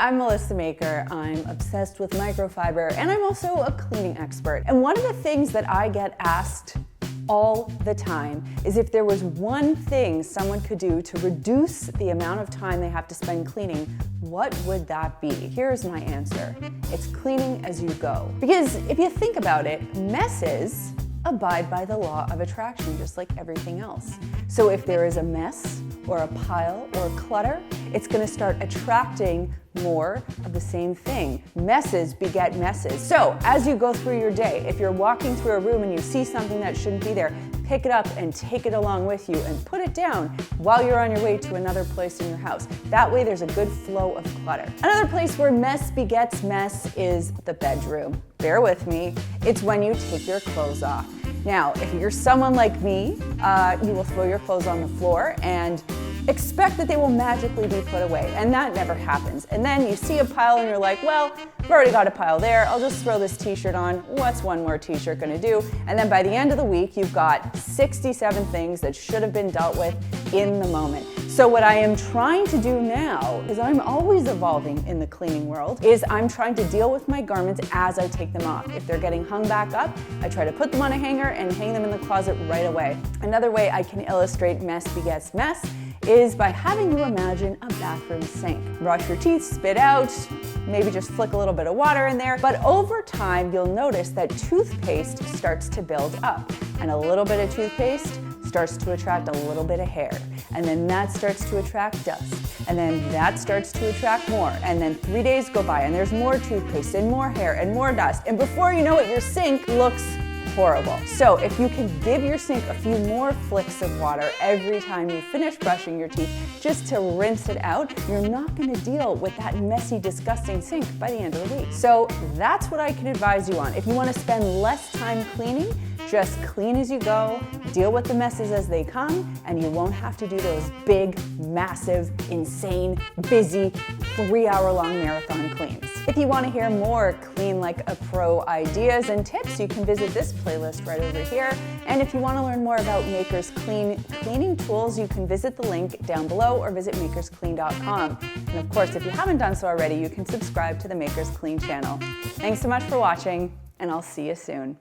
I'm Melissa Maker. I'm obsessed with microfiber, and I'm also a cleaning expert. And one of the things that I get asked all the time is if there was one thing someone could do to reduce the amount of time they have to spend cleaning, what would that be? Here's my answer. It's cleaning as you go. Because if you think about it, messes abide by the law of attraction, just like everything else. So if there is a mess or a pile or clutter, it's going to start attracting more of the same thing. Messes beget messes. So as you go through your day, if you're walking through a room and you see something that shouldn't be there, pick it up and take it along with you and put it down while you're on your way to another place in your house. That way there's a good flow of clutter. Another place where mess begets mess is the bedroom. Bear with me. It's when you take your clothes off. Now, if you're someone like me, you will throw your clothes on the floor and expect that they will magically be put away, and that never happens. And then you see a pile and you're like, well, I've already got a pile there, I'll just throw this t-shirt on. What's one more t-shirt gonna do? And then by the end of the week, you've got 67 things that should have been dealt with in the moment. So what I am trying to do now, because I'm always evolving in the cleaning world, is I'm trying to deal with my garments as I take them off. If they're getting hung back up, I try to put them on a hanger and hang them in the closet right away. Another way I can illustrate mess begets mess is by having you imagine a bathroom sink. Brush your teeth, spit out, maybe just flick a little bit of water in there. But over time, you'll notice that toothpaste starts to build up, and a little bit of toothpaste starts to attract a little bit of hair. And then that starts to attract dust. And then that starts to attract more. And then 3 days go by and there's more toothpaste and more hair and more dust. And before you know it, your sink looks horrible. So if you can give your sink a few more flicks of water every time you finish brushing your teeth, just to rinse it out, you're not going to deal with that messy, disgusting sink by the end of the week. So that's what I can advise you on. If you want to spend less time cleaning, just clean as you go, deal with the messes as they come, and you won't have to do those big, massive, insane, busy, 3-hour-long marathon cleans. If you want to hear more Clean Like a Pro ideas and tips, you can visit this playlist right over here. And if you want to learn more about Maker's cleaning tools, you can visit the link down below or visit makersclean.com. And of course, if you haven't done so already, you can subscribe to the Makers Clean channel. Thanks so much for watching, and I'll see you soon.